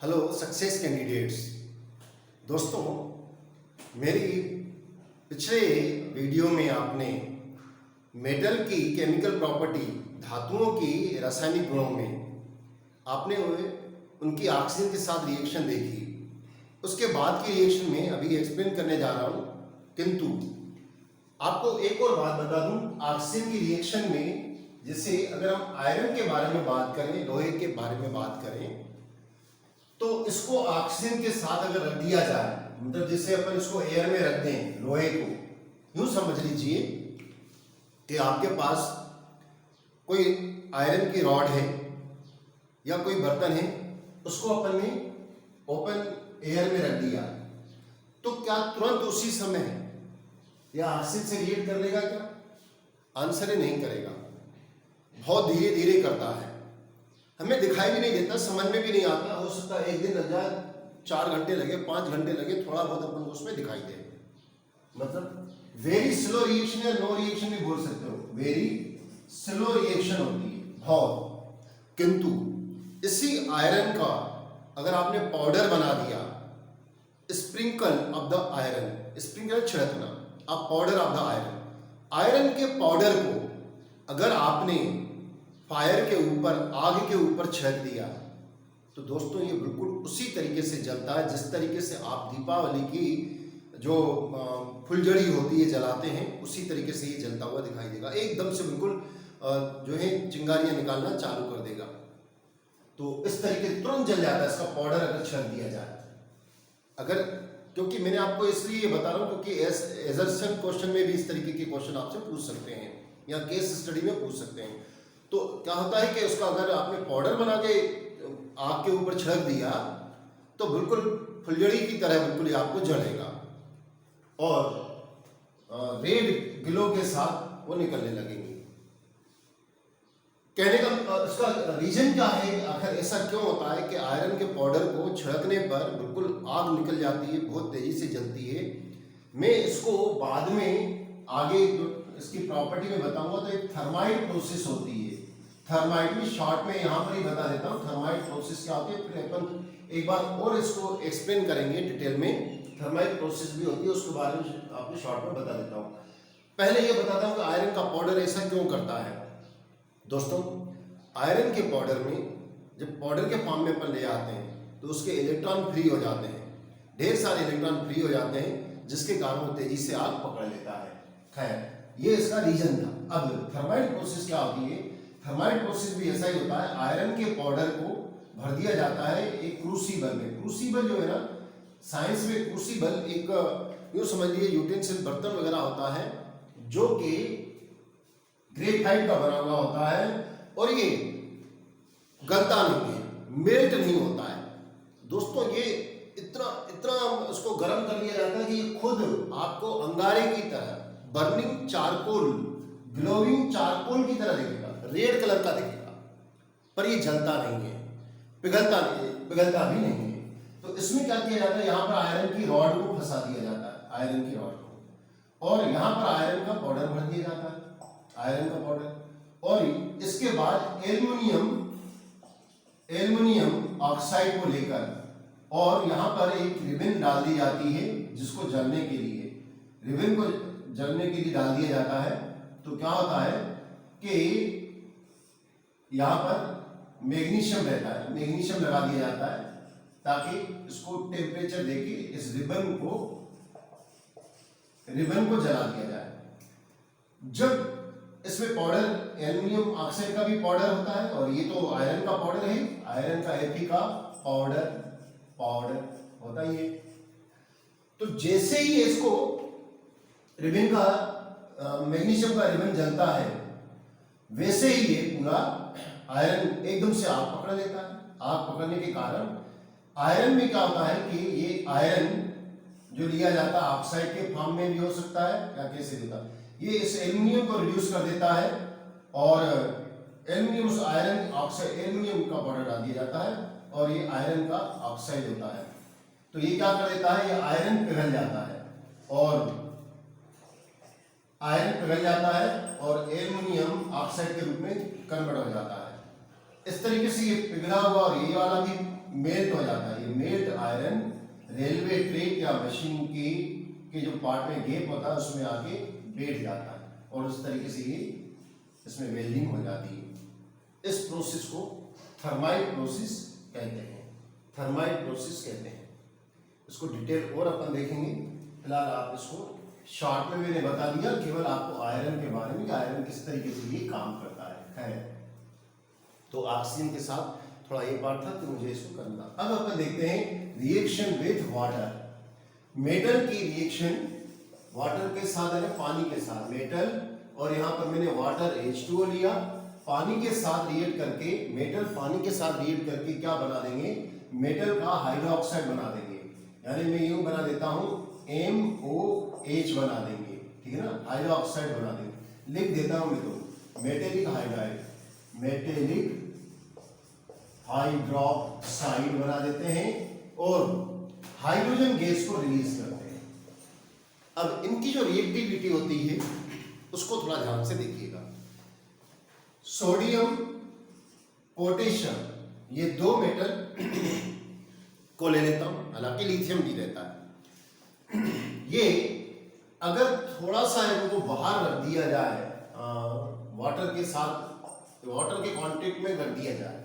Hello success candidates. दोस्तों, मेरी पिछले वीडियो में आपने मेटल की केमिकल प्रॉपर्टी, धातुओं की रासायनिक गुणों में आपने उनकी ऑक्सीजन के साथ रिएक्शन देखी। उसके बाद की रिएक्शन में अभी एक्सप्लेन करने जा रहा हूँ। किंतु आपको एक और बात बता दूं, ऑक्सीजन की रिएक्शन में जैसे अगर हम आयरन के बारे में बात करें, लोहे के बारे में बात करें, तो इसको ऑक्सीजन के साथ अगर रख दिया जाए, मतलब जैसे अपन इसको एयर में रख दें, लोहे को यूं समझ लीजिए कि आपके पास कोई आयरन की रॉड है या कोई बर्तन है, उसको अपन ने ओपन एयर में रख दिया, तो क्या तुरंत उसी समय या ऑक्सीजन से रिएक्ट कर लेगा? क्या आंसर ही नहीं करेगा, बहुत धीरे धीरे करता है, हमें दिखाई भी नहीं देता, समझ में भी नहीं आता। हो सकता है एक दिन लग जाए, 4 घंटे लगे, 5 घंटे लगे, थोड़ा बहुत अपन को उसमें दिखाई दे। मतलब वेरी स्लो रिएक्शन या नो रिएक्शन भी बोल सकते हो, वेरी स्लो रिएक्शन होती है बहुत। किंतु इसी आयरन का अगर आपने पाउडर बना दिया, sprinkle of the iron, sprinkle छिड़कना, आप powder of the iron, iron के पाउडर को अगर आपने फायर के ऊपर, आग के ऊपर छिड़क दिया, तो दोस्तों ये बिल्कुल उसी तरीके से जलता है जिस तरीके से आप दीपावली की जो फुलझड़ी होती है जलाते हैं, उसी तरीके से ये जलता हुआ दिखाई देगा। एकदम से बिल्कुल जो है चिंगारियां निकालना चालू कर देगा। तो इस तरीके से तुरंत जल जाता है इसका पाउडर अगर छिड़क दिया जाए। अगर, क्योंकि मैंने आपको इसलिए ये बता रहा हूँ क्योंकि एजर्सन क्वेश्चन में भी इस तरीके के क्वेश्चन आपसे पूछ सकते हैं या केस स्टडी में पूछ सकते हैं। तो क्या होता है कि उसका अगर आपने पाउडर बना के आग के ऊपर छिड़क दिया, तो बिल्कुल फुलझड़ी की तरह बिल्कुल आपको जलेगा और रेड ग्लो के साथ वो निकलने लगेंगी। कहने का इसका रीजन क्या है, आखिर ऐसा क्यों होता है कि आयरन के पाउडर को छिड़कने पर बिल्कुल आग निकल जाती है, बहुत तेजी से जलती है। मैं इसको बाद में आगे इसकी प्रॉपर्टी में बताऊंगा। तो एक थर्माइट प्रोसेस होती है, थर्माइट में शॉर्ट में यहाँ पर ही बता देता हूँ थर्माइट प्रोसेस क्या होती है, फिर अपन एक बार और इसको एक्सप्लेन करेंगे डिटेल में। थर्माइट प्रोसेस भी होती है, उसके बारे में आपको शॉर्ट में बता देता हूँ। पहले ये बताता हूँ कि आयरन का पाउडर ऐसा क्यों करता है। दोस्तों, आयरन के पाउडर में जब पाउडर के फॉर्म में अपन ले आते हैं तो उसके इलेक्ट्रॉन फ्री हो जाते हैं, ढेर सारे इलेक्ट्रॉन फ्री हो जाते हैं, जिसके कारण वो तेजी से आग पकड़ लेता है। खैर, ये इसका रीजन था। अब थर्माइट प्रोसेस क्या होती है, थर्माइट प्रोसेस भी ऐसा ही होता है। आयरन के पाउडर को भर दिया जाता है एक क्रूसिबल में। क्रूसिबल जो है ना, साइंस में क्रूसिबल एक यूँ समझ लीजिए यूटेंसिल, बर्तन वगैरह होता है जो कि ग्रेफाइट का बना हुआ होता है और ये गलता नहीं है, मेल्ट नहीं होता है। दोस्तों, ये इतना इतना उसको गर्म कर लिया जाता है कि ये खुद आपको अंगारे की तरह, बर्निंग चारकोल, ग्लोविंग चारकोल की तरह दिखेगा, रेड कलर का दिखेगा, पर ये जलता नहीं है, पिघलता नहीं, पिघलता भी नहीं है। तो इसमें क्या किया जाता है, यहाँ पर आयरन की रॉड को फंसा दिया जाता है, आयरन की रॉड को, और यहाँ पर आयरन का पाउडर भर दिया जाता है, आयरन का पाउडर। और इसके बाद एल्युमिनियम ऑक्साइड को लेकर और यहाँ पर एक रिबन डाल दी जाती है, जिसको जलने के लिए, रिबन को जलने के लिए डाल दिया जाता है। तो क्या होता है कि यहाँ पर मैग्नीशियम रहता है, मैग्नीशियम लगा दिया जाता है ताकि इसको टेम्परेचर देके इस रिबन को जला दिया जाए। जब इसमें पाउडर, एल्युमिनियम ऑक्साइड का भी पाउडर होता है और ये तो आयरन का पाउडर है, आयरन का Fe का पाउडर होता ही है। तो जैसे ही इसको रिबन का, मैग्नीशियम का रिबन जलता है, वैसे ही ये पूरा आयरन एकदम से आग पकड़ लेता है। आग पकड़ने के कारण आयरन में क्या होता है कि ये आयरन जो लिया जाता है ऑक्साइड के फॉर्म में भी हो सकता है या कैसे देता है, ये इस एल्युमिनियम को रिड्यूस कर देता है और एल्युमिनियम, उस आयरन ऑक्साइड, एल्युमिनियम का पाउडर डाल दिया जाता है और ये आयरन का ऑक्साइड होता है। तो ये क्या कर देता है, ये आयरन पिघल जाता है और आयरन पिघल जाता है और एल्युमिनियम ऑक्साइड के रूप में कन्वर्ट हो जाता है। इस तरीके से ये पिघला हुआ और ये वाला भी मेल्ट हो जाता है। ये मेल्ट आयरन रेलवे ट्रैक या मशीन के जो पार्ट में गैप होता है उसमें आके बैठ जाता है और उस तरीके से ये इसमें वेल्डिंग हो जाती है। इस प्रोसेस को थर्माइट प्रोसेस कहते हैं। थर्माइट प्रोसेस कहते हैं। इसको डिटेल और अपन देखेंगे। फिलहाल आप इसको शॉर्ट में मैंने बता दिया केवल आपको आयरन के बारे में, आयरन किस तरीके से ये काम करता है। खैर, तो ऑक्सीजन के साथ थोड़ा ये पार्ट था तो मुझे इसको करना। अब अपन देखते हैं रिएक्शन विथ वाटर। मेटल की रिएक्शन वाटर के साथ है, पानी के साथ। मेटल और यहाँ पर मैंने वाटर H2O लिया, पानी के साथ रिएक्ट करके, मेटल पानी के साथ रिएक्ट करके क्या बना देंगे, मेटल का हाइड्रोक्साइड बना देंगे। यानी मैं यूं बना देता हूं MOH बना देंगे, ठीक है ना, हाइड्रोक्साइड बना देंगे। लिख देता हूं मैं तो मेटेलिक हाइड्राइड, मेटेलिक हाइड्रोक्साइड बना देते हैं और हाइड्रोजन गैस को रिलीज करते हैं। अब इनकी जो रिएक्टिविटी होती है उसको थोड़ा ध्यान से देखिएगा। सोडियम पोटेशियम, ये दो मेटल को ले लेता हूं, हालांकि लिथियम भी रहता है। ये अगर थोड़ा सा इनको बाहर रख दिया जाए, वाटर के साथ, वाटर के कांटेक्ट में रख दिया जाए,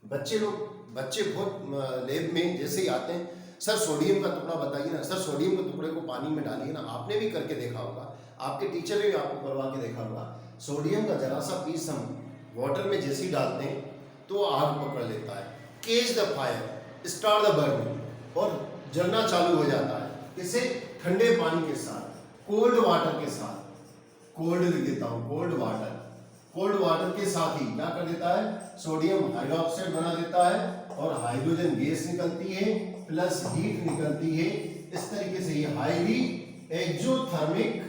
बच्चे बहुत लैब में जैसे ही आते हैं, सर सोडियम का टुकड़ा बताइए ना, सर सोडियम के टुकड़े को पानी में डालिए ना। आपने भी करके देखा होगा, आपके टीचर ने भी आपको करवा के देखा होगा। सोडियम का जरा सा पीस हम वाटर में जैसे ही डालते हैं तो आग पकड़ लेता है। Catch the fire, start the burning, और जलना चालू हो जाता है। इसे ठंडे पानी के साथ, कोल्ड वाटर के साथ, कोल्ड लिख देता हूँ, कोल्ड वाटर, कोल्ड वाटर के साथ ही क्या कर देता है, सोडियम हाइड्रोक्साइड बना देता है और हाइड्रोजन गैस निकलती है प्लस हीट निकलती है। इस तरीके से ये हाईली एक्सोथर्मिक,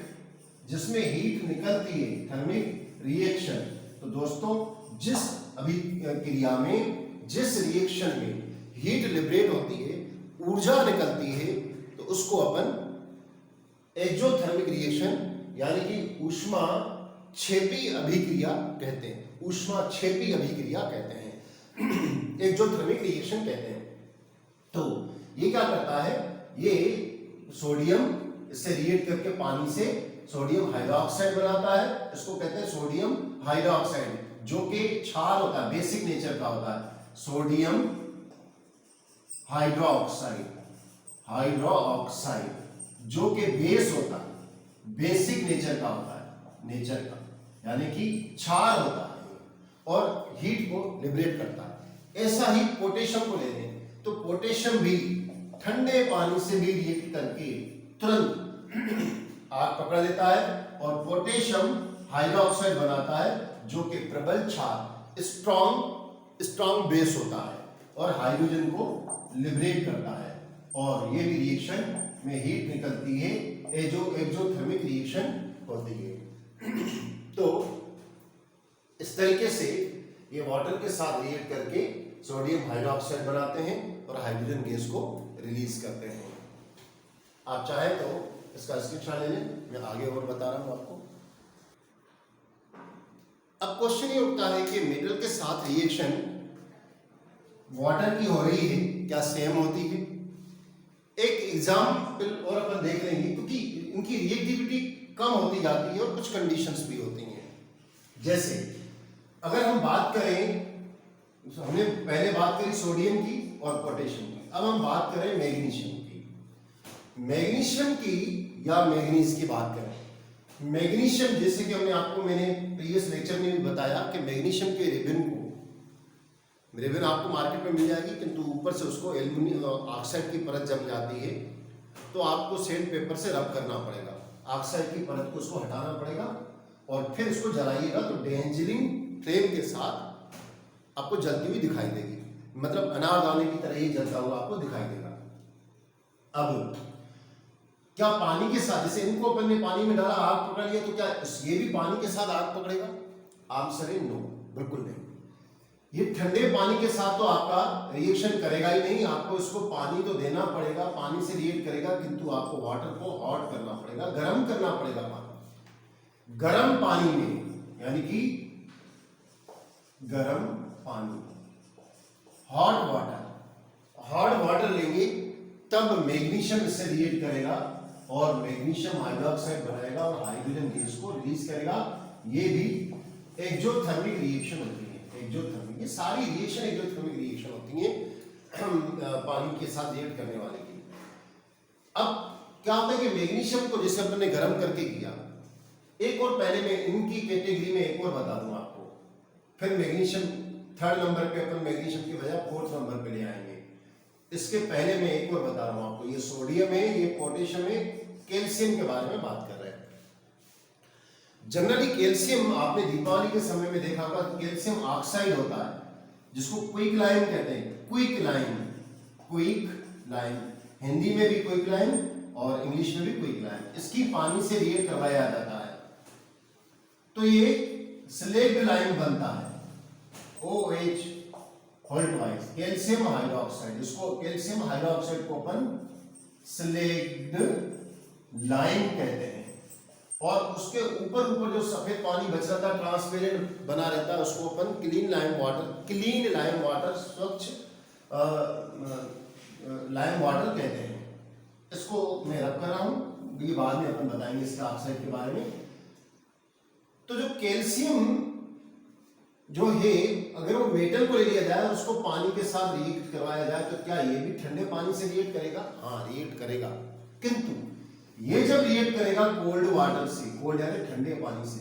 जिसमें हीट निकलती है, थर्मिक रिएक्शन। तो दोस्तों, जिस अभिक्रिया में, जिस रिएक्शन में हीट लिबरेट होती है, ऊर्जा निकलती है, तो उसको अपन एक्सोथर्मिक रिएक्शन यानी कि ऊष्मा क्षेपी अभिक्रिया कहते हैं। ऊष्मा क्षेपी अभिक्रिया कहते हैं, एक्सोथर्मिक रिएक्शन कहते हैं। तो ये क्या करता है, ये सोडियम इससे रिएक्ट करके पानी से सोडियम हाइड्रोक्साइड बनाता है। इसको कहते हैं सोडियम हाइड्रोक्साइड, जो कि क्षार होता है, बेसिक नेचर का होता है। सोडियम हाइड्रोक्साइड, हाइड्रोक्साइड जो कि बेस होता है, बेसिक नेचर का होता है, नेचर का यानी कि क्षार होता है और हीट को लिबरेट करता है। ऐसा ही पोटेशियम को ले लें तो पोटेशियम भी ठंडे पानी से भी रिएक्ट करके तुरंत आग पकड़ लेता है और पोटेशियम हाइड्रोक्साइड बनाता है, जो कि प्रबल क्षार, स्ट्रॉन्ग बेस होता है और हाइड्रोजन को लिबरेट करता है। और ये भी रिएक्शन में हीट निकलती है, एक्सोथर्मिक रिएक्शन होती है। तो इस तरीके से ये वाटर के साथ रिएक्ट करके सोडियम हाइड्रोक्साइड बनाते हैं और हाइड्रोजन गैस को रिलीज करते हैं। आप चाहे तो इसका स्क्रीनशॉट ले लें, मैं आगे और बता रहा हूं आपको। अब क्वेश्चन ये उठता है कि मेटल के साथ रिएक्शन वाटर की हो रही है, क्या सेम होती है? एक एग्जाम्पल और अपन देख लेंगे, क्योंकि इनकी रिएक्टिविटी कम होती जाती है और कुछ कंडीशंस भी होती हैं। जैसे अगर हम बात करें, हमने पहले बात करी सोडियम की और पोटेशियम की, अब हम बात करें मैग्नीशियम की। मैग्नीशियम की या मैग्नीज की बात करें, मैग्नीशियम जैसे कि मैंने प्रीवियस लेक्चर में भी बताया कि मैग्नीशियम के रिबन आपको मार्केट में मिल जाएगी, किंतु ऊपर से उसको एल्यूमिनियम ऑक्साइड की परत जम जाती है, तो आपको सैंड पेपर से रब करना पड़ेगा, ऑक्साइड की परत को उसको हटाना पड़ेगा और फिर इसको जलाइएगा तो डेंजरिंग फ्लेम के साथ आपको जलती हुई दिखाई देगी, मतलब अनारदाने की तरह ही जलता हुआ आपको दिखाई देगा। अब क्या पानी के साथ, जैसे इनको अपन ने पानी में डाला, आग पकड़ लिया, तो क्या ये भी पानी के साथ आग पकड़ेगा? आंसर है नो, बिल्कुल नहीं। ये ठंडे पानी के साथ तो आपका रिएक्शन करेगा ही नहीं, आपको इसको पानी तो देना पड़ेगा, पानी से रिएक्ट करेगा, किंतु आपको वाटर को हॉट करना पड़ेगा, गर्म करना पड़ेगा पानी। गर्म पानी में यानी कि गर्म पानी, हॉट वाटर, तब मैग्नीशियम इससे रिएक्ट करेगा और मैग्नीशियम हाइड्रोक्साइड बनाएगा और हाइड्रोजन गैस को रिलीज करेगा। ये भी एक्सोथर्मिक रिएक्शन होती है। एक्सोथर्मिक, ये सारी रिएक्शन एक्सोथर्मिक रिएक्शन होती है पानी के साथ रिएक्ट करने वाले की। अब क्या होता है कि मैग्नीशियम को जैसे अपन ने गर्म करके किया, एक और पहले मैं इनकी कैटेगरी में एक और बता दूं आपको, फिर मैग्नीशियम थर्ड नंबर पे अपन मैग्नीशियम की बजाय फोर्थ नंबर पे ले आएंगे। इसके पहले मैं एक और बता रहा हूं आपको, ये सोडियम है, ये पोटेशियम है, कैल्शियम के बारे में बात कर रहे हैं। जनरली कैल्शियम आपने दीपावली के समय में देखा होगा, कैल्शियम ऑक्साइड होता है जिसको क्विक लाइम कहते हैं। Quick lime, quick lime, Hindi में भी क्विक लाइम और इंग्लिश में भी क्विक लाइम। इसकी पानी से रिएक्ट करवाया जाता है तो ये स्लेग्ड लाइम बनता है, OH Holt wise, calcium hydroxide, जिसको कैल्शियम हाइड्रोक्साइड को अपन स्लेग्ड लाइम कहते हैं। और उसके ऊपर जो सफेद पानी बच रहा था, ट्रांसपेरेंट बना रहता है, उसको अपन क्लीन लाइम वाटर, स्वच्छ लाइम वाटर कहते हैं। इसको मैं रख कर रहा हूं, ये बाद में अपन बताएंगे इसके ऑक्साइड के बारे में। तो जो कैल्शियम जो है, अगर वो मेटल को ले लिया जाए और उसको पानी के साथ रिएक्ट करवाया जाए तो क्या ये भी ठंडे पानी से रिएक्ट करेगा? हाँ, रिएक्ट करेगा। किंतु ये जब रिएक्ट करेगा कोल्ड वाटर से, कोल्ड यानी ठंडे पानी से,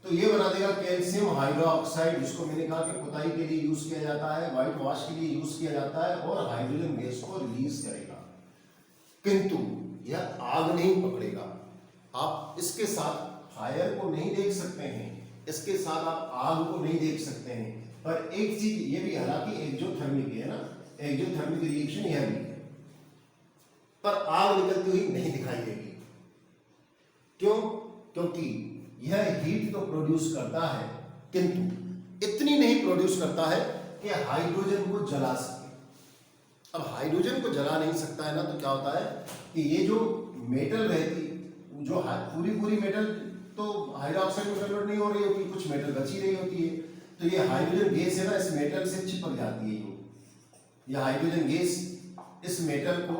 तो ये बना देगा कैल्शियम हाइड्रोक्साइड, जिसको मैंने कहा कि पुताई के लिए यूज किया जाता है, व्हाइट वॉश के लिए यूज किया जाता है, और हाइड्रोजन गैस को रिलीज करेगा। किंतु यह आग नहीं पकड़ेगा। आप इसके साथ फायर को नहीं देख सकते हैं, इसके साथ आप आग को नहीं देख सकते हैं, पर एक चीज ये भी, हालांकि एक्सोथर्मिक है ना, एक्सोथर्मिक रिएक्शन यह भी है, पर आग निकलती हुई नहीं दिखाई देगी। क्यों? क्योंकि यह हीट तो प्रोड्यूस करता है, किंतु इतनी नहीं प्रोड्यूस करता है कि हाइड्रोजन को जला सके। अब हाइड्रोजन को जला नहीं सकता है ना, तो क्या होता है कि ये जो मेटल रहती, जो पूरी मेटल तो हाइड्रोक्साइड में कन्वर्ट नहीं हो रही होती, कुछ मेटल बची रही होती है, तो ये हाइड्रोजन गैस है ना, इस मेटल से चिपक जाती है। ये हाइड्रोजन गैस इस मेटल को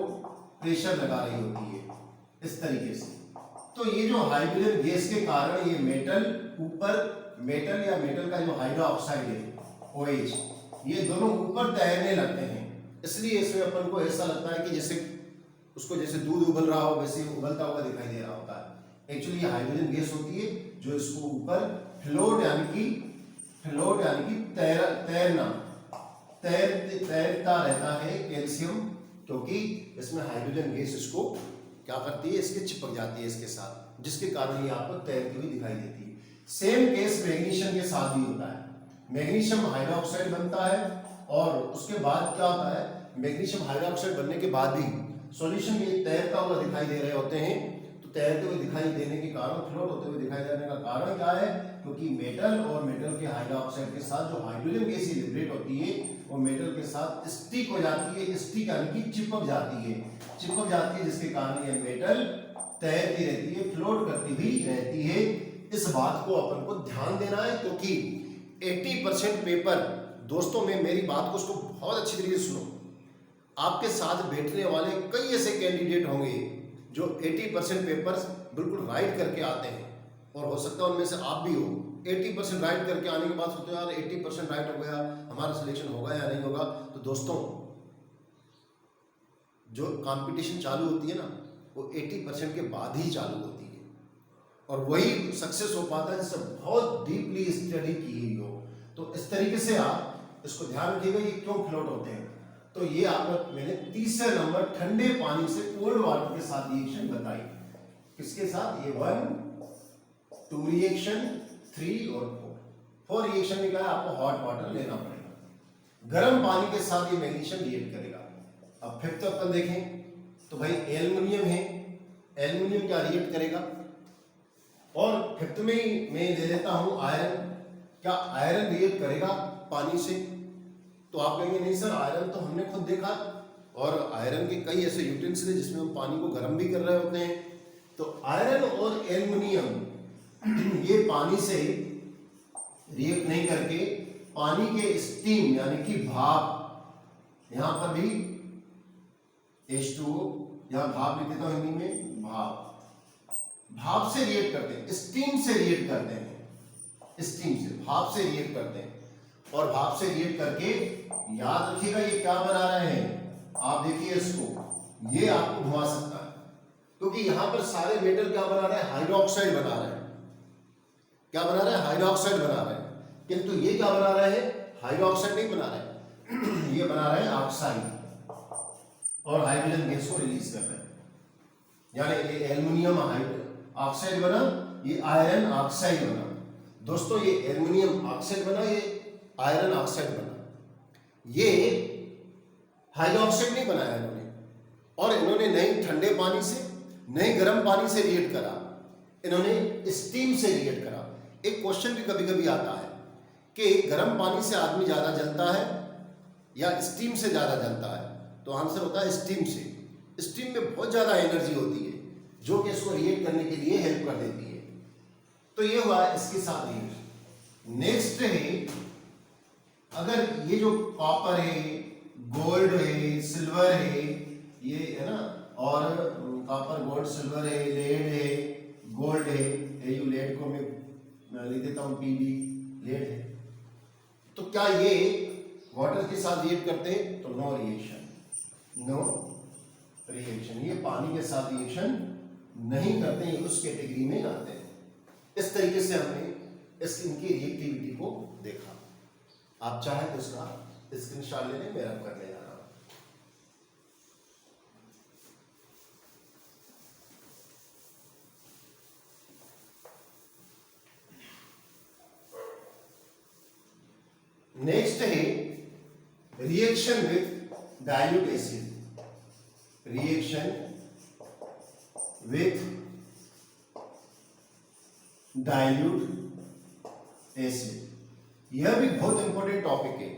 प्रेशर लगा रही होती है इस तरीके से। तो ये जो हाइड्रोजन गैस के कारण ये मेटल ऊपर, मेटल या मेटल का जो हाइड्रोक्साइड है OH, ये दोनों ऊपर तैरने लगते हैं। इसलिए इसमें अपन को ऐसा लगता है कि जैसे उसको जैसे दूध उबल रहा हो वैसे उबलता हुआ दिखाई दे रहा होता है। एक्चुअली ये हाइड्रोजन गैस होती है जो इसको ऊपर फ्लोट यानी कि तैरता रहता है कैल्शियम, क्योंकि इसमें हाइड्रोजन गैस इसको क्या करती है, इसके चिपक जाती है इसके साथ, जिसके कारण ये आपको तैरती हुई दिखाई देती है। सेम केस मैग्नीशियम के साथ भी होता है। मैग्नीशियम हाइड्रोक्साइड बनता है और उसके बाद क्या होता है, मैग्नीशियम हाइड्रोक्साइड बनने के बाद भी सॉल्यूशन में तैरता हुआ दिखाई दे रहे होते हैं। तो तैरते हुए दिखाई देने के कारण, फ्लोट होते हुए दिखाई देने का कारण क्या है? क्योंकि मेटल और मेटल के हाइड्रोक्साइड के साथ जो हाइड्रोजन गैस लिबरेट होती है वो मेटल के साथ स्टिक हो जाती है, स्टिक यानी कि चिपक जाती है, जिसके कारण ये मेटल तैरती रहती है, फ्लोट करती हुई रहती है। इस बात को अपन को ध्यान देना है, क्योंकि 80% पेपर, दोस्तों में मेरी बात को उसको बहुत अच्छी तरीके से सुनो, आपके साथ बैठने वाले कई ऐसे कैंडिडेट होंगे जो 80% पेपर्स बिल्कुल राइट करके आते हैं, और हो सकता है उनमें से आप भी हो। 80% राइट करके आने के बाद सोचते हो यार 80% राइट हो गया, हमारा सिलेक्शन होगा या नहीं होगा। तो दोस्तों, जो कंपटीशन चालू होती है ना, वो 80% के बाद ही चालू होती है, और वही सक्सेस हो पाता है जिससे बहुत डीपली स्टडी की हुई हो। तो इस तरीके से आप इसको ध्यान रखिएगा, ये क्यों फ्लोट होते हैं। तो ये आपको मैंने तीसरे नंबर ठंडे पानी से कोल्ड वाटर के साथ रिएक्शन बताई। किसके साथ? ये 1, 2 रिएक्शन, 3 और 4 रिएक्शन में क्या है, आपको हॉट वाटर लेना पड़ेगा। गर्म पानी के साथ ये मैग्नीशियम रिएक्ट करेगा। अब फिफ्थ अपन देखें तो भाई एल्युमिनियम है, एल्युमिनियम क्या रिएक्ट करेगा। और फिफ्थ में ही मैं ले लेता हूं आयरन। क्या आयरन रिएक्ट करेगा पानी से? तो आप कहेंगे नहीं सर, आयरन तो हमने खुद देखा, और आयरन के कई ऐसे यूटेंसिल जिसमें हम पानी को गर्म भी कर रहे होते हैं। तो आयरन और एल्युमिनियम ये पानी से रिएक्ट नहीं करके पानी के स्टीम यानी कि भाप, यहां पर भी H2O, यहाँ भाप लिख देता हूँ हिंदी में, भाप से रिएक्ट करते हैं, स्टीम से रिएक्ट करते हैं, स्टीम से, भाप से रिएक्ट करते हैं। और भाप से रिएक्ट करके याद रखिएगा ये क्या बना रहे हैं, आप देखिए इसको, ये आपको घुमा सकता है, क्योंकि यहां पर सारे मेटल क्या बना रहे हैं, हाइड्रोक्साइड बना रहे हैं। क्या बना रहे हैं, हाइड्रोक्साइड बना रहे हैं। किंतु ये क्या बना रहे हैं, हाइड्रोक्साइड नहीं बना रहे हैं ये बना रहे हैं ऑक्साइड, और हाइड्रोजन गैस को रिलीज कर रहे हैं। यानी ये एल्युमिनियम ऑक्साइड बना, ये आयरन ऑक्साइड बना। दोस्तों ये एल्युमिनियम ऑक्साइड बना, ये आयरन ऑक्साइड बना। ये हाइड्रोक्साइड नहीं बनाया इन्होंने, और इन्होंने नहीं ठंडे पानी से नहीं गर्म पानी से रिएक्ट करा, इन्होंने स्टीम से रिएक्ट करा। एक क्वेश्चन भी कभी कभी आता है कि गर्म पानी से आदमी ज्यादा जलता है या स्टीम से ज्यादा जलता है, तो आंसर होता है स्टीम से। स्टीम में बहुत ज्यादा एनर्जी होती है जो कि इसको रिएक्ट करने के लिए हेल्प कर देती है। तो ये हुआ इसके साथ रिएक्शन। नेक्स्ट है, अगर ये जो कॉपर है, गोल्ड है, सिल्वर है, ये है ना, और कॉपर, गोल्ड, सिल्वर है, लेड है, गोल्ड है, ये लेड को मैं लिख देता हूं पीबी, लेड है। तो क्या ये वाटर के साथ रिएक्ट करते हैं, तो नो रिएक्शन, नो रिएक्शन, ये पानी के साथ रिएक्शन नहीं करते हैं, उस कैटेगरी में आते हैं। इस तरीके से हमने इनकी रिएक्टिविटी को देखा। आप चाहे तो इसका स्क्रीनशॉट ले लें, मैं रब करने जा रहा हूं। नेक्स्ट है reaction with dilute acid, reaction with dilute acid. यह भी बहुत इंपॉर्टेंट टॉपिक है,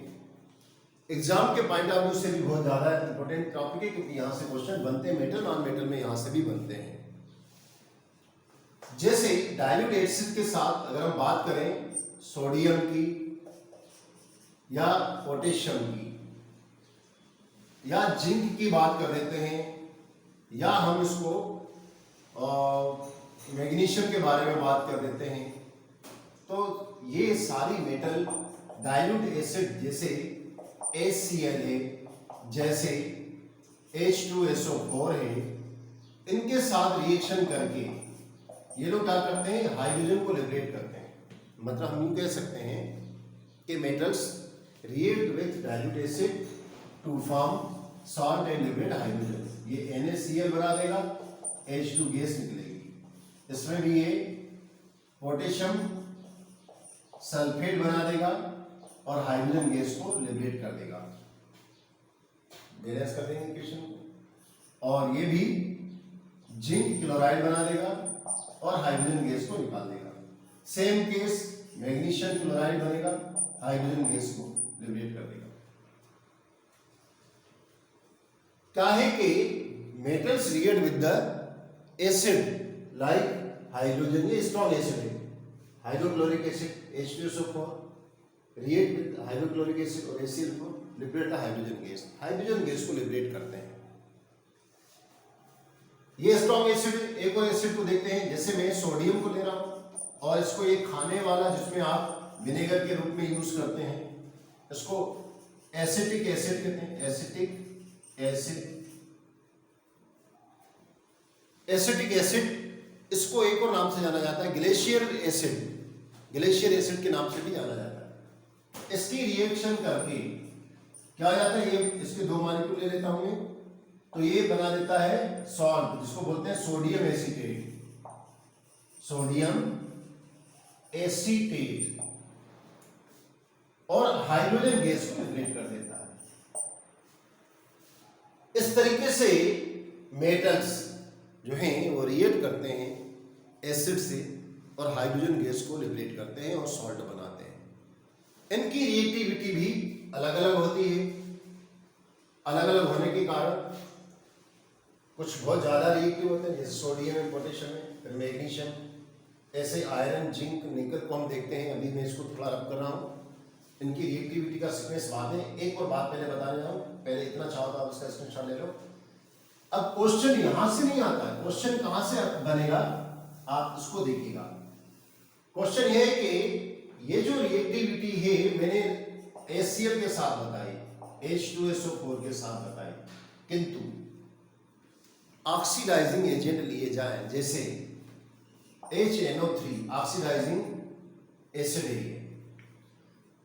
एग्जाम के पॉइंट ऑफ व्यू से भी बहुत ज्यादा इंपॉर्टेंट टॉपिक है, क्योंकि यहां से क्वेश्चन बनते हैं, मेटल नॉन मेटल में यहां से भी बनते हैं। जैसे डाइल्यूट एसिड के साथ अगर हम बात करें सोडियम की या पोटेशियम की या जिंक की बात कर देते हैं, या हम इसको मैग्नीशियम के बारे में बात कर देते हैं, तो ये सारी मेटल डाइल्यूट एसिड जैसे HCl है, जैसे H2SO4 है, इनके साथ रिएक्शन करके ये लोग क्या करते हैं, हाइड्रोजन को लिबरेट करते हैं। मतलब हम यूं कह सकते हैं कि metals react with dilute acid to form salt and liberate hydrogen। ये NaCl बना देगा, H2 गैस निकलेगी। इसमें भी ये पोटेशियम सल्फेट बना देगा और हाइड्रोजन गैस को लिबरेट कर देगा, बैलेंस कर देंगे इक्वेशन को। और ये भी जिंक क्लोराइड बना देगा और हाइड्रोजन गैस को निकाल देगा। सेम केस मैग्नीशियम क्लोराइड बनेगा, हाइड्रोजन गैस को लिबरेट कर देगा। क्या है कि metals react with the acid like hydrogen, ये स्ट्रॉन्ग एसिड है, hydrochloric acid H2SO4 react with hydrochloric acid और HCl को liberate the hydrogen gas, hydrogen gas को लिबरेट करते हैं। ये स्ट्रॉन्ग एसिड। एक और एसिड को देखते हैं, जैसे मैं सोडियम को ले रहा हूं और इसको एक खाने वाला जिसमें आप विनेगर के रूप में यूज करते हैं, इसको एसिटिक एसिड कहते हैं, एसिटिक एसिड, एसिटिक एसिड। इसको एक और नाम से जाना जाता है ग्लेशियर एसिड, ग्लेशियर एसिड के नाम से भी जाना जाता है। इसकी रिएक्शन करके क्या हो जाता है, ये इसके दो मॉलिक्यूल ले लेता हूं मैं, तो ये बना देता है सॉल्ट, जिसको बोलते हैं सोडियम एसीटेट, सोडियम एसीटेट, और हाइड्रोजन गैस को लिबरेट कर देता है। इस तरीके से मेटल्स जो हैं वो रिएक्ट करते हैं एसिड से और हाइड्रोजन गैस को लिबरेट करते हैं और सॉल्ट बनाते हैं। इनकी रिएक्टिविटी भी अलग अलग होती है। अलग अलग होने के कारण कुछ बहुत ज़्यादा रिएक्टिव होते हैं, जैसे सोडियम है, पोटेशियम है, फिर मैग्नीशियम, ऐसे आयरन, जिंक, निकल को हम देखते हैं। अभी मैं इसको थोड़ा रब कर रहा हूँ, इनकी रिएक्टिविटी का सीक्वेंस बाद में। एक और बात पहले बताने जाऊँ, पहले इतना चाहो तो आप इसका स्क्रीनशॉट ले लो। अब क्वेश्चन यहां से नहीं आता है, क्वेश्चन कहां से बनेगा आप इसको देखिएगा। क्वेश्चन ये है कि ये जो रिएक्टिविटी है मैंने HCl के साथ बताई, H2SO4 के साथ बताई, किंतु ऑक्सीडाइजिंग एजेंट लिए जाए जैसे HNO3 ऑक्सीडाइजिंग एसिड है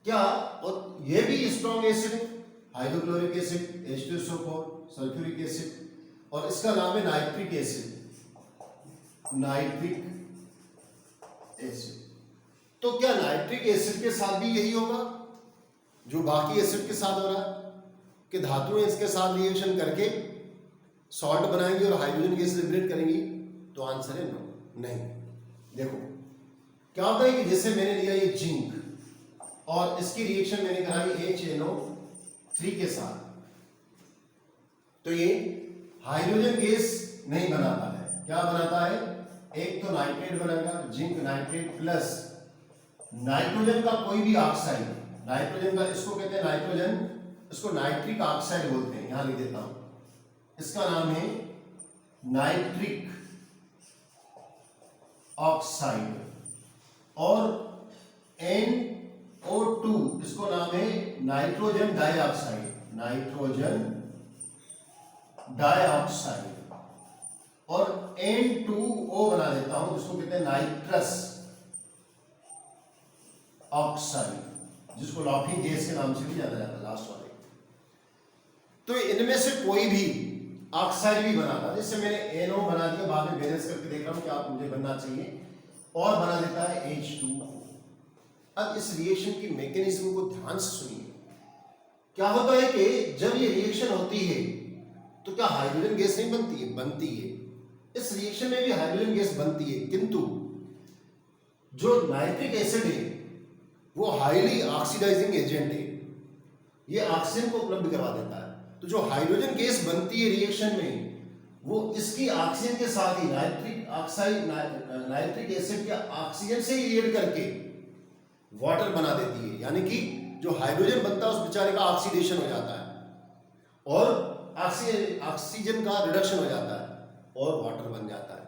क्या, और ये भी स्ट्रॉन्ग एसिड है, hydrochloric acid H2SO4 sulphuric acid, और इसका नाम है नाइट्रिक एसिड, नाइट्रिक एसिड। तो क्या नाइट्रिक एसिड के साथ भी यही होगा जो बाकी एसिड के साथ हो रहा है कि धातुएं इसके साथ रिएक्शन करके सॉल्ट बनाएंगी और हाइड्रोजन गैस लिबरेट करेंगी? तो आंसर है नो, नहीं। देखो क्या होता है कि जैसे मैंने लिया ये जिंक और इसकी रिएक्शन मैंने कराई HNO3 के साथ, तो ये हाइड्रोजन गैस नहीं बनाता है, क्या बनाता है? एक तो नाइट्रेट बनेगा, जिंक नाइट्रेट प्लस नाइट्रोजन का कोई भी ऑक्साइड, नाइट्रोजन का इसको कहते हैं नाइट्रोजन, इसको नाइट्रिक ऑक्साइड बोलते हैं, यहां लिख देता हूं, इसका नाम है नाइट्रिक ऑक्साइड, और NO2 इसको नाम है नाइट्रोजन डाइऑक्साइड, नाइट्रोजन डाइऑक्साइड, और N2O बना देता हूं जिसको कहते हैं नाइट्रस ऑक्साइड, जिसको लॉकिंग गैस के नाम से भी जाना जाता है लास्ट वाले। तो इनमें से कोई भी ऑक्साइड भी बनाता है, जैसे मैंने NO बना दिया, बाद में बैलेंस करके देख रहा हूं कि आप मुझे बनना चाहिए, और बना देता है H2O। अब इस रिएक्शन की मैकेनिज्म को ध्यान से सुनिए। क्या होता है कि जब ये रिएक्शन होती है तो क्या हाइड्रोजन गैस नहीं बनती है? बनती है। इस रिएक्शन में भी हाइड्रोजन गैस बनती है, किंतु जो नाइट्रिक एसिड है वो हाईली ऑक्सीडाइजिंग एजेंट है, ये ऑक्सीजन को उपलब्ध करवा देता है। तो जो हाइड्रोजन गैस बनती है रिएक्शन में, वो इसकी ऑक्सीजन के साथ ही नाइट्रिक ऑक्साइड नाइट्रिक एसिड के ऑक्सीजन से ही रिएक्ट करके वाटर बना देती है, यानी कि जो हाइड्रोजन बनता है उस बेचारे का ऑक्सीडेशन हो जाता है और ऑक्सीजन का रिडक्शन हो जाता है और वाटर बन जाता है।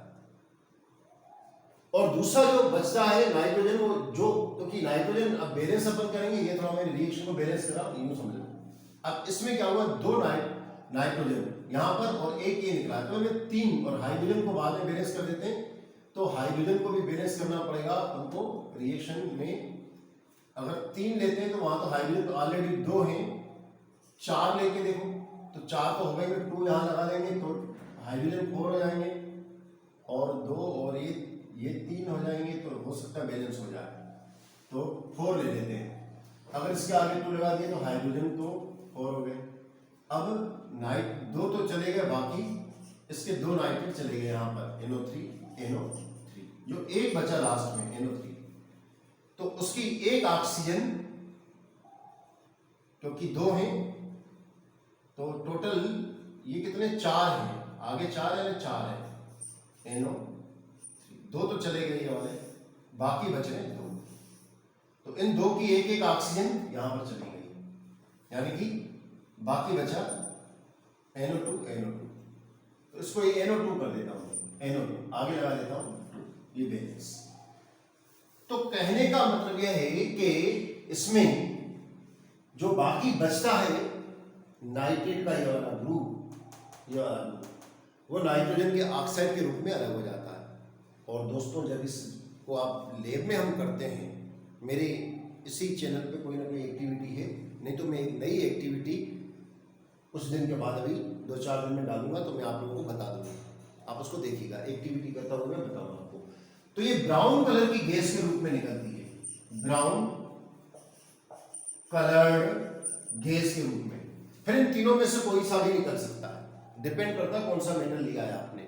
और दूसरा जो बचता है नाइट्रोजन, वो जो, क्योंकि नाइट्रोजन अब बैलेंस अपन करेंगे, ये थोड़ा मैंने रिएक्शन को बैलेंस करा, यूं समझो। अब इसमें क्या हुआ, दो नाइट्रोजन यहां पर और एक ये निकला, तो हमें तीन, और हाइड्रोजन को बाद में बैलेंस कर देते हैं। तो हाइड्रोजन को भी बैलेंस करना पड़ेगा हमको रिएक्शन में। अगर तीन लेते हैं तो वहां तो हाइड्रोजन तो ऑलरेडी दो हैं, चार लेके देखो तो चार तो हो गए, 2 यहां लगा देंगे तो हाइड्रोजन 4 हो जाएंगे, और 2 और ये 3 हो जाएंगे, तो हो सकता है बैलेंस हो जाए, तो 4 ले लेते हैं। अगर इसके आगे 2 लगा दिए तो हाइड्रोजन तो 4 हो गए। अब 2 तो चले गए, बाकी इसके 2 नाइट्रेट चले गए यहाँ पर, NO3, जो एक बचा लास्ट में NO3, तो उसकी एक ऑक्सीजन, क्योंकि 2 हैं तो टोटल ये कितने, 4 हैं, आगे 4 है ना, 4 है, NO3, 2 तो चले गए ये वाले, बाकी बच रहे 2, तो इन 2 की एक एक ऑक्सीजन यहां पर चली गई, यानी कि बाकी बचा NO2, तो इसको ये NO2 कर देता हूं, NO2 आगे लगा देता हूं 2, ये बैलेंस। तो कहने का मतलब यह है कि इसमें जो बाकी बचता है नाइट्रेट का ये वाला ग्रुप, वो नाइट्रोजन के ऑक्साइड के रूप में अलग हो जाता है। और दोस्तों जब इसको आप लैब में हम करते हैं, मेरे इसी चैनल पे कोई ना कोई एक्टिविटी है, नहीं तो मैं एक नई एक्टिविटी कुछ दिन के बाद अभी 2-4 दिन में डालूंगा, तो मैं आप लोगों को बता दूंगा, आप उसको देखिएगा, एक्टिविटी करता हुआ मैं बताऊंगा आपको। तो ये ब्राउन कलर की गैस के रूप में निकलती है, ब्राउन कलर्ड गैस के रूप में। फिर इन तीनों में से कोई सा भी निकल सकता है, डिपेंड करता है कौन सा मेटल लिया है आपने,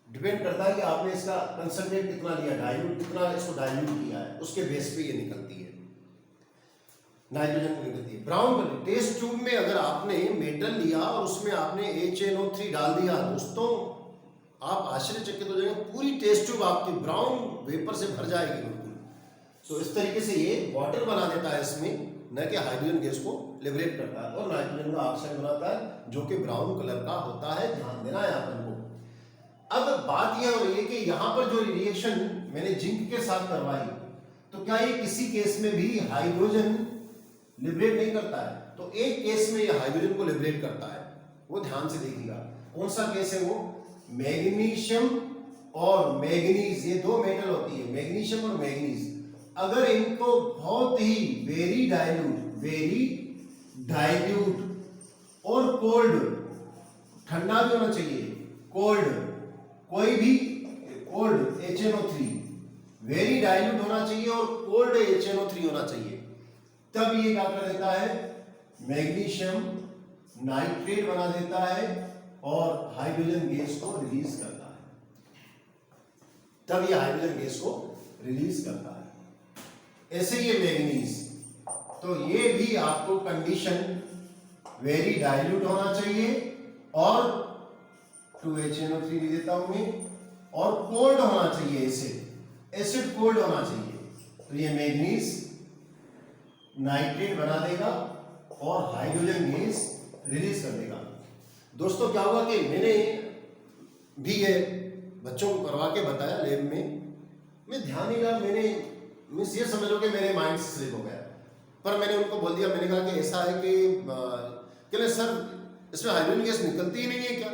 डिपेंड करता है कि आपने इसका कंसंट्रेट कितना लिया, डाइल्यूट कितना इसको डाइल्यूट किया है, उसके बेस पे ये निकलती है, नाइट्रोजन निकलती है ब्राउन कलर। टेस्ट ट्यूब में अगर आपने मेटल लिया और उसमें आपने HNO3 डाल दिया, दोस्तों आप आश्चर्यचकित हो जाएंगे, पूरी टेस्ट ट्यूब आपकी ब्राउन वेपर से भर जाएगी बिल्कुल। तो इस तरीके से ये वाटर बना देता है इसमें, न कि हाइड्रोजन गैस को लिबरेट करता है और नाइट्रोजन का ऑक्साइड बनाता है जो कि ब्राउन कलर का होता है। ध्यान देना है अपन को। अब बात यह हो रही है कि यहाँ पर जो रिएक्शन मैंने जिंक के साथ करवाई, तो क्या ये किसी केस में भी हाइड्रोजन लिबरेट नहीं करता है? तो एक केस में ये हाइड्रोजन को लिबरेट करता है, वो ध्यान से देखिएगा। कौन सा केस है वो? मैग्नीशियम और मैग्नीज, ये दो मेटल होती है, मैग्नीशियम और मैग्नीज। अगर इनको बहुत ही वेरी डाइल्यूट और कोल्ड, ठंडा भी होना चाहिए, कोल्ड, कोई भी कोल्ड HNO3 वेरी डाइल्यूट होना चाहिए और कोल्ड HNO3 होना चाहिए, तब ये क्या कर देता है? मैग्नीशियम नाइट्रेट बना देता है और हाइड्रोजन गैस को रिलीज करता है। तब ये हाइड्रोजन गैस को रिलीज करता है। ऐसे ये मैग्नीज, तो ये भी आपको कंडीशन वेरी डाइल्यूट होना चाहिए और 2HNO3 भी देता हूं मैं, और कोल्ड होना चाहिए, एसिड कोल्ड होना चाहिए। तो ये मैग्नीज नाइट्रेट बना देगा और हाइड्रोजन गैस रिलीज कर देगा। दोस्तों क्या हुआ कि मैंने भी ये बच्चों को करवा के बताया लैब में, मैं ध्यान नहीं रहा, मैंने ये समझ लो कि मेरे माइंड से स्लिप हो गया, पर मैंने उनको बोल दिया, मैंने कहा कि ऐसा है कि सर इसमें हाइड्रोजन गैस निकलती ही नहीं है क्या?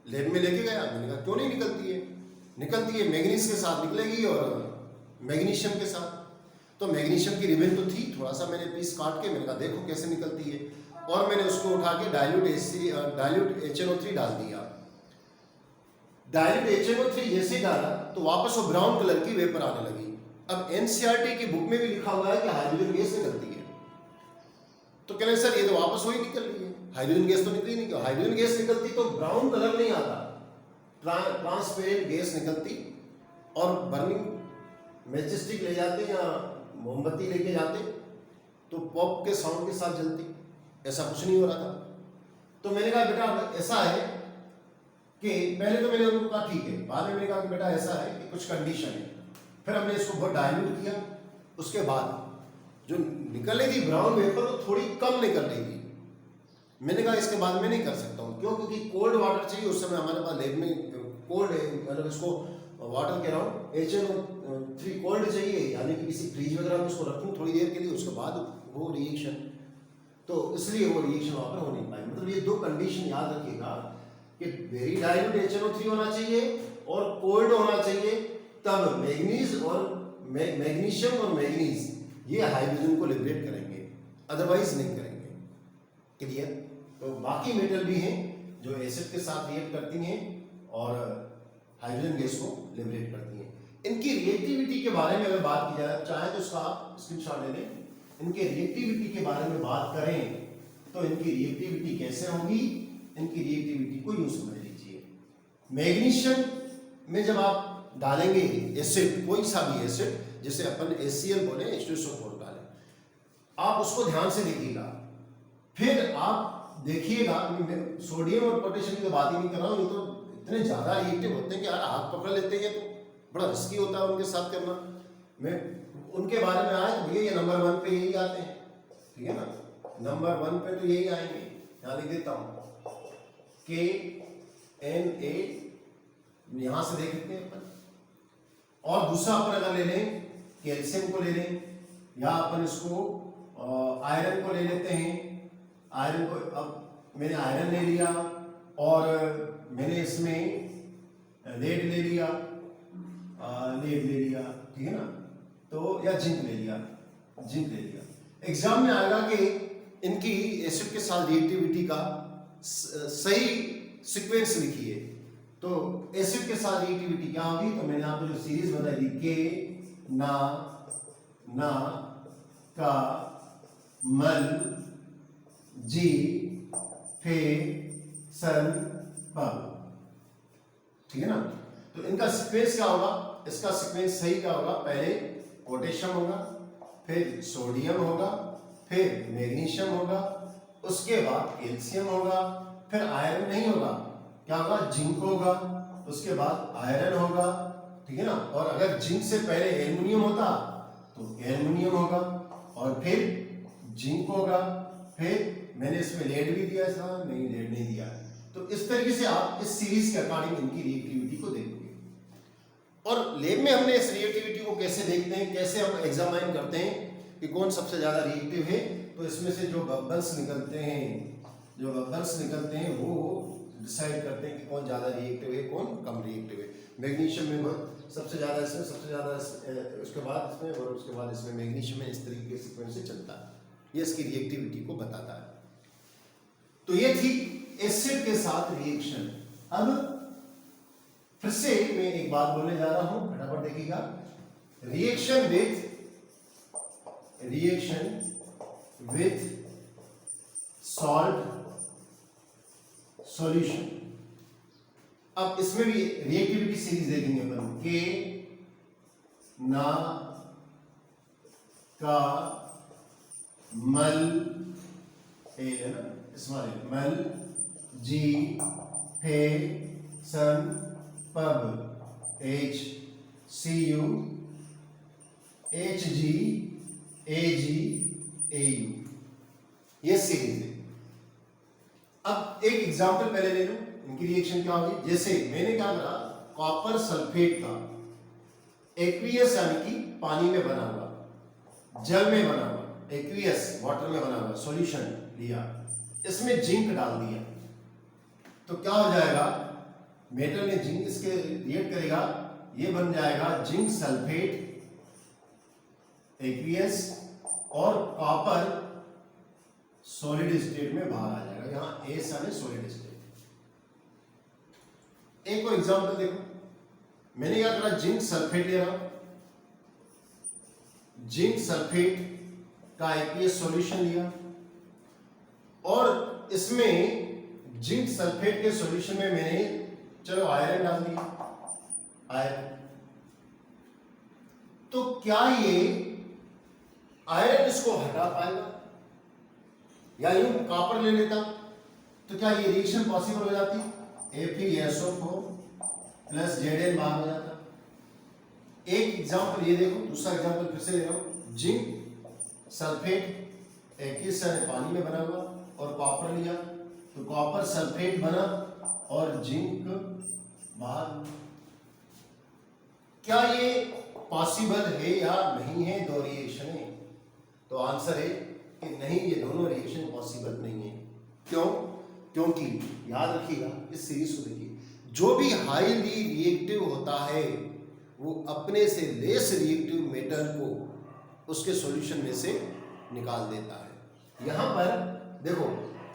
लैब में लेके गया, मैंने कहा क्यों नहीं निकलती है? निकलती है, मैग्नीज के साथ निकलेगी और मैग्नीशियम के साथ। तो मैग्नीशियम की रिबन तो थी, थोड़ा सा मैंने पीस काट के मैंने कहा देखो कैसे निकलती है, और मैंने उसको उठा के डाइल्यूट HNO3 डाल दिया। डाइल्यूट HNO3 जैसे डाला तो वापस वो ब्राउन कलर की वेपर आने लगी। अब NCERT की बुक में भी लिखा हुआ है कि हाइड्रोजन गैस निकलती है, तो कह रहे सर ये तो वापस वही निकल रही है, हाइड्रोजन गैस तो निकली नहीं। हाइड्रोजन गैस निकलती तो ब्राउन कलर नहीं आता, ट्रांसपेरेंट गैस निकलती, और बर्निंग मैचस्टिक ले जाते या मोमबत्ती लेके जाते तो पॉप के साउंड के साथ जलती, ऐसा कुछ नहीं हो रहा था। तो मैंने कहा बेटा ऐसा है कि पहले तो मैंने उनको कहा ठीक है, बाद में मैंने कहा कि बेटा ऐसा है कि कुछ कंडीशन है, फिर हमने इसको बहुत डाइल्यूट किया। उसके बाद जो निकल रही थी ब्राउन वेपर तो थोड़ी कम निकल रही थी। मैंने कहा इसके बाद मैं नहीं कर सकता हूँ, क्यों? क्योंकि कोल्ड वाटर चाहिए। उस समय हमारे पास लैब में कोल्ड, मतलब इसको वाटर के अराउंड HNO3 कोल्ड चाहिए, यानी कि किसी फ्रिज वगैरह में उसको रखूँ थोड़ी देर के लिए, उसके बाद वो रिएक्शन, तो इसलिए वो रिएक्शन वहाँ पर हो नहीं पाई। मतलब ये दो कंडीशन याद रखिएगा कि वेरी डाइल्यूट HNO3 होना चाहिए और कोल्ड होना चाहिए, तब मैग्नीज और मैग्नीशियम और मैग्नीज ये हाइड्रोजन को लिबरेट करेंगे, अदरवाइज नहीं करेंगे। क्लियर? तो बाकी मेटल भी हैं जो एसिड के साथ रिएक्ट करती हैं और हाइड्रोजन गैस को लिबरेट करती हैं। इनकी रिएक्टिविटी के बारे में अगर बात की जाए, चाहे तो उसका आप स्क्रीनशॉट ले लें। इनके रिएक्टिविटी के बारे में बात करें तो इनकी रिएक्टिविटी कैसे होगी, इनकी रिएक्टिविटी को यूं समझ लीजिए। मैग्नीशियम में जब आप डालेंगे एसिड, कोई सा भी एसिड, जैसे अपन HCl बोले, H2SO4 डालें, आप उसको ध्यान से देखिएगा। फिर आप देखिएगा, सोडियम और पोटेशियम की तो बात ही नहीं कर रहा हूँ, ये तो इतने ज्यादा रिएक्टिव होते हैं कि यार हाथ पकड़ लेते हैं, तो बड़ा रिस्की होता है उनके साथ करना। मैं उनके बारे में आए तो भैया ये नंबर 1 पे यही आते हैं, ठीक है ना? नंबर 1 पे तो यही आएंगे, यहाँ लिख देता हूँ KNA, यहां से देख लेते हैं अपन। और दूसरा अपन अगर ले लें कैल्शियम को ले लें, या अपन इसको आयरन को ले लेते हैं। आयरन को, अब मैंने आयरन ले लिया और मैंने इसमें लेड ले लिया, ठीक है ना? तो या जिंक ले लिया। एग्जाम में आएगा कि इनकी एसिड के साथ रिएक्टिविटी का सही सीक्वेंस लिखिए। तो एसिड के साथ रिएक्टिविटी क्या होगी? तो मैंने आपको जो सीरीज बताई थी, के ना का मल जी फे सन पल, ठीक है ना? तो इनका सीक्वेंस क्या होगा? इसका सीक्वेंस सही क्या होगा? पहले पोटेशियम होगा, फिर सोडियम होगा, फिर मैग्नीशियम होगा, उसके बाद कैल्शियम होगा, फिर आयरन नहीं होगा, क्या होगा? जिंक होगा, उसके बाद आयरन होगा, ठीक है ना? और अगर जिंक से पहले एल्युमिनियम होता तो एल्युमिनियम होगा, और फिर जिंक होगा, फिर मैंने इसमें लेड भी दिया था, नहीं लेड नहीं दिया। तो इस तरीके से आप इस सीरीज के अकॉर्डिंग इनकी रिएक्टिविटी को देखोगे। और लैब में हमने इस रिएक्टिविटी को कैसे देखते हैं, कैसे हम एग्जामाइन करते हैं कि कौन सबसे ज़्यादा रिएक्टिव है। तो इसमें से जो बबल्स निकलते हैं वो डिसाइड करते हैं कि कौन ज़्यादा रिएक्टिव है, कौन कम रिएक्टिव है। मैग्नीशियम में सबसे ज़्यादा इसमें, सबसे ज़्यादा उसके बाद इसमें, और उसके बाद इसमें मैग्नीशियम में, इस तरीके के सीक्वेंस से चलता है। ये इसकी रिएक्टिविटी को बताता है। तो ये थी एसिड के साथ रिएक्शन। अब फिर से मैं एक बात बोलने जा रहा हूं, फटाफट देखिएगा। Reaction with salt solution. अब इसमें भी रिएक्टिविटी सीरीज देखेंगे अपन। के, ना, का, मल, ए है ना, इसमें मल, जी, फे, सन, पब, H, C U, H G, A G, A U, ये सीरीज है। अब एक एग्जांपल पहले ले लो, इनकी रिएक्शन क्या होगी। जैसे मैंने क्या करा, कॉपर सल्फेट का एक्वियस यानी कि पानी में बना हुआ, जल में बना हुआ, एक्वियस वाटर में बना हुआ सॉल्यूशन लिया, इसमें जिंक डाल दिया, तो क्या हो जाएगा, मेटल में जिंक इसके रिएक्ट करेगा, ये बन जाएगा जिंक सल्फेट एक्वियस, और कॉपर सॉलिड स्टेट में बाहर आ जाएगा। यहां एस यानी सॉलिड स्टेट। एक और एग्जांपल देखो, मैंने क्या करा, जिंक सल्फेट ले रहा हूं, जिंक सल्फेट का एक्वियस सॉल्यूशन लिया, और इसमें जिंक सल्फेट के सॉल्यूशन में मैंने चलो आयरन डाल दिया, आयरन। तो क्या ये आयरन इसको हटा पाएगा, या यूं कॉपर ले लेता तो क्या ये रिएक्शन पॉसिबल हो जाती, Fe2SO4 प्लस Zn बाहर हो जाता। एक एग्जांपल ये देखो, दूसरा एग्जांपल फिर से ले रहा हूं, जिंक सल्फेट एक्वियस यानी पानी में बना हुआ, और कॉपर लिया, तो कॉपर सल्फेट बना और जिंक बाहर। क्या ये पॉसिबल है या नहीं है, दो रिएक्शन है? तो आंसर है कि नहीं, ये दोनों रिएक्शन पॉसिबल नहीं है। क्यों? क्योंकि याद रखिएगा, इस सीरीज को देखिए, जो भी हाईली रिएक्टिव होता है वो अपने से लेस रिएक्टिव मेटल को उसके सॉल्यूशन में से निकाल देता है। यहां पर देखो,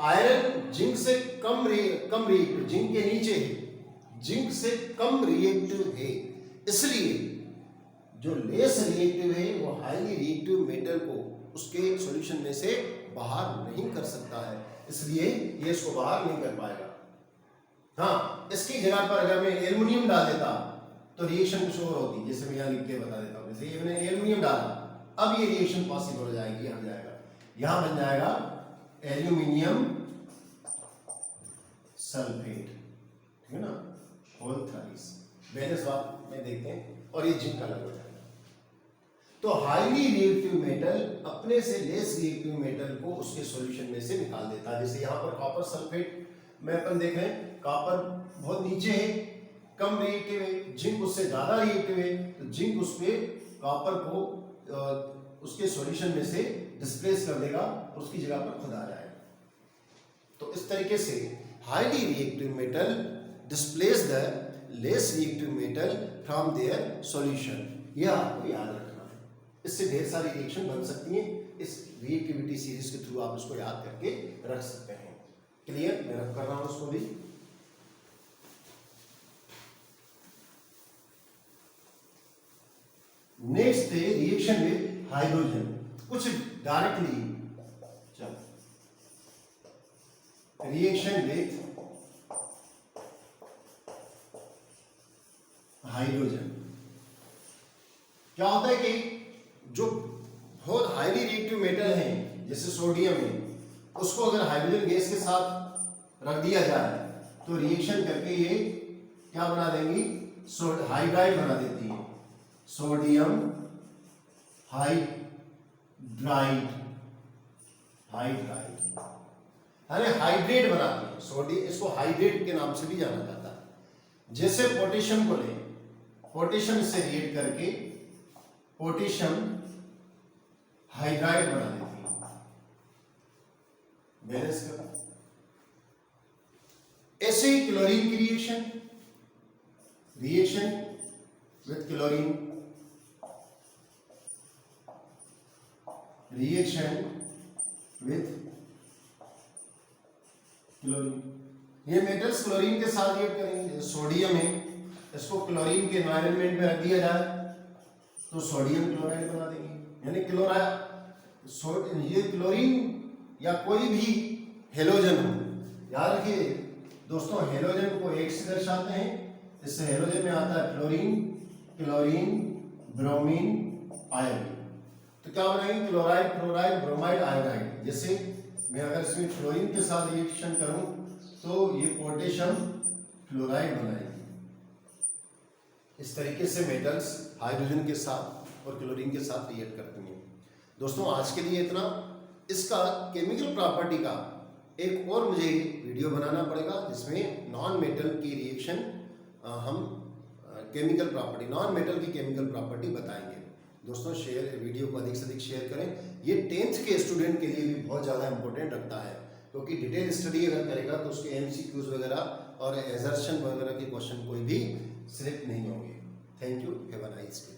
आयरन जिंक से कम रिएक्टिव, जिंक के नीचे है, जिंक से कम रिएक्टिव है, इसलिए जो लेस रिएक्टिव है वो हाईली रिएक्टिव मेटल को उसके सॉल्यूशन में से बाहर नहीं कर सकता है, इसलिए ये इसको बाहर नहीं कर पाएगा। हाँ, इसकी जगह पर अगर मैं एल्युमिनियम डाल देता तो रिएक्शन कुछ और होती, जैसे मैं यहाँ लिख के बता देता हूँ। जैसे ये मैंने एल्युमिनियम डाला, अब ये रिएक्शन पॉसिबल हो जाएगी, यहाँ जाएगा, यहाँ बन जाएगा एल्यूमिनियम सल्फेट, ठीक है ना, होल थ्राइस। बैलेंस बात में देखते हैं, और ये जिंक अलग हो जाएगा। तो हाईली रिएक्टिव मेटल अपने से लेस रिएक्टिव मेटल को उसके सॉल्यूशन में से निकाल देता है। जैसे यहाँ पर कॉपर सल्फेट में अपन देख रहे हैं, कॉपर बहुत नीचे है, कम रिएक्टिव है, जिंक उससे ज्यादा रिएक्टिव है, तो जिंक उस पे कॉपर को उसके सॉल्यूशन में से डिस्प्लेस कर देगा और उसकी जगह पर खुद आ जाएगा। तो इस तरीके से highly reactive metal displace the less reactive metal from their solution. यह आपको याद रखना है, इससे ढेर सारी रिएक्शन बन सकती हैं। इस रिएक्टिविटी सीरीज के थ्रू आप उसको याद करके रख सकते हैं। क्लियर? मैं रख कर रहा हूं उसको भी। नेक्स्ट है रिएक्शन विद हाइड्रोजन। कुछ डायरेक्टली चलो, रिएक्शन विद हाइड्रोजन क्या होता है कि जो बहुत हाईली रिएक्टिव मेटल है, जैसे सोडियम है, उसको अगर हाइड्रोजन गैस के साथ रख दिया जाए तो रिएक्शन करके ये क्या बना देंगी, हाइड्राइड बना देती है, सोडियम हाइड्राइड। हाइड्राइड, यानी हाइड्रेट बनाती है सोडियम, इसको हाइड्रेट के नाम से भी जाना जाता है। जैसे पोटेशियम को लें, पोटेशियम से रिएक्ट करके पोटेशियम हाइड्राइड बना देती है, बैलेंस कर। ऐसे ही क्लोरीन की reaction with chlorine, reaction with chlorine, ये मेटल्स क्लोरीन के साथ रिएक्ट करेंगे। जैसे सोडियम है, इसको क्लोरीन के एनवायरनमेंट में रख दिया जाए तो सोडियम क्लोराइड बना देंगे, यानी क्लोराइड। ये क्लोरीन या कोई भी हेलोजन हो, याद रखिए दोस्तों, हेलोजन को एक से दर्शाते हैं, इससे हेलोजन में आता है फ्लोरीन, क्लोरीन, ब्रोमीन, आयोडीन। तो क्या बनाएंगे, क्लोराइड, फ्लोराइड, ब्रोमाइड, आयोडाइड। जैसे मैं अगर इसमें फ्लोरीन के साथ रिएक्शन करूं तो ये पोटेशियम फ्लोराइड बनाएगी। इस तरीके से मेटल्स हाइड्रोजन के साथ और क्लोरीन के साथ रिएक्ट करती हैं। दोस्तों आज के लिए इतना। इसका केमिकल प्रॉपर्टी का एक और मुझे वीडियो बनाना पड़ेगा जिसमें नॉन मेटल की रिएक्शन हम केमिकल प्रॉपर्टी, नॉन मेटल की केमिकल प्रॉपर्टी बताएंगे। दोस्तों वीडियो को अधिक से अधिक शेयर करें। ये 10th के स्टूडेंट के लिए भी बहुत ज़्यादा इंपॉर्टेंट रखता है, क्योंकि डिटेल स्टडी अगर करेगा तो उसके MCQs वगैरह और एजर्शन वगैरह के क्वेश्चन कोई भी सिलेक्ट नहीं होंगे। Thank you, have a nice day.